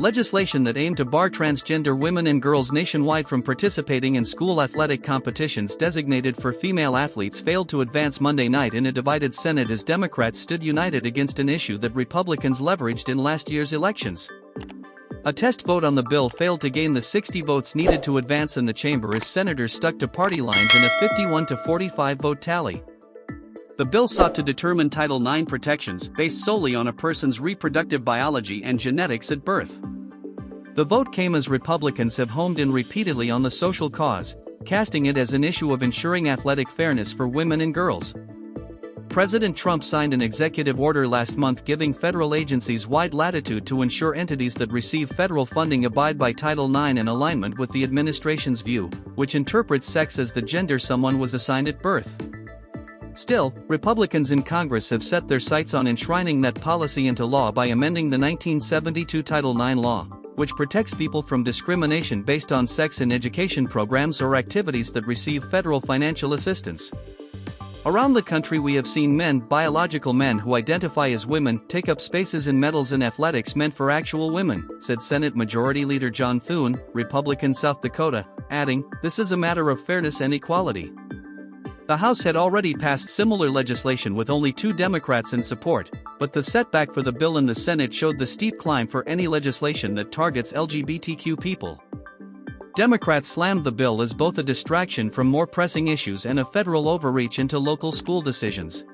Legislation that aimed to bar transgender women and girls nationwide from participating in school athletic competitions designated for female athletes failed to advance Monday night in a divided Senate as Democrats stood united against an issue that Republicans leveraged in last year's elections. A test vote on the bill failed to gain the 60 votes needed to advance in the chamber as senators stuck to party lines in a 51-45 vote tally. The bill sought to determine Title IX protections based solely on a person's reproductive biology and genetics at birth. The vote came as Republicans have homed in repeatedly on the social cause, casting it as an issue of ensuring athletic fairness for women and girls. President Trump signed an executive order last month giving federal agencies wide latitude to ensure entities that receive federal funding abide by Title IX in alignment with the administration's view, which interprets sex as the gender someone was assigned at birth. Still, Republicans in Congress have set their sights on enshrining that policy into law by amending the 1972 Title IX law, which protects people from discrimination based on sex in education programs or activities that receive federal financial assistance. Around the country we have seen biological men who identify as women, take up spaces in medals in athletics meant for actual women, said Senate Majority Leader John Thune, Republican South Dakota, adding, "This is a matter of fairness and equality." The House had already passed similar legislation with only 2 Democrats in support, but the setback for the bill in the Senate showed the steep climb for any legislation that targets LGBTQ people. Democrats slammed the bill as both a distraction from more pressing issues and a federal overreach into local school decisions.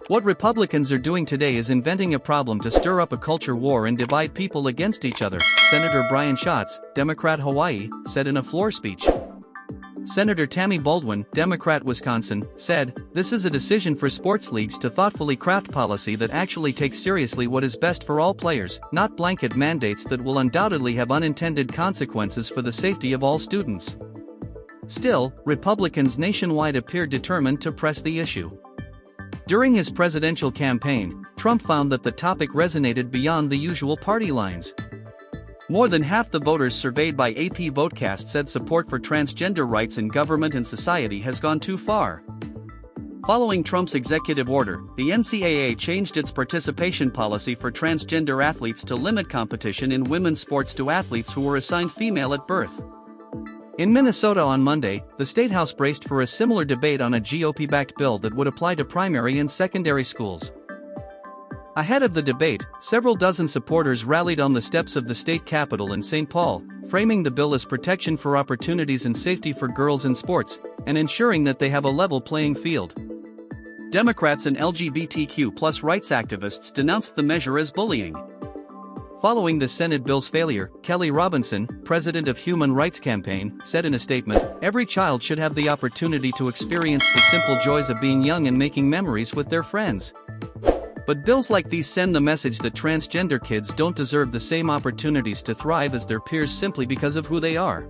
What Republicans are doing today is inventing a problem to stir up a culture war and divide people against each other, Senator Brian Schatz, Democrat Hawaii, said in a floor speech. Senator Tammy Baldwin, Democrat Wisconsin, said, "This is a decision for sports leagues to thoughtfully craft policy that actually takes seriously what is best for all players, not blanket mandates that will undoubtedly have unintended consequences for the safety of all students." Still, Republicans nationwide appear determined to press the issue. During his presidential campaign, Trump found that the topic resonated beyond the usual party lines. More than half the voters surveyed by AP Votecast said support for transgender rights in government and society has gone too far. Following Trump's executive order, the NCAA changed its participation policy for transgender athletes to limit competition in women's sports to athletes who were assigned female at birth. In Minnesota on Monday, the State House braced for a similar debate on a GOP-backed bill that would apply to primary and secondary schools. Ahead of the debate, several dozen supporters rallied on the steps of the state capitol in St. Paul, framing the bill as protection for opportunities and safety for girls in sports, and ensuring that they have a level playing field. Democrats and LGBTQ+ rights activists denounced the measure as bullying. Following the Senate bill's failure, Kelly Robinson, president of Human Rights Campaign, said in a statement, "Every child should have the opportunity to experience the simple joys of being young and making memories with their friends." But bills like these send the message that transgender kids don't deserve the same opportunities to thrive as their peers simply because of who they are.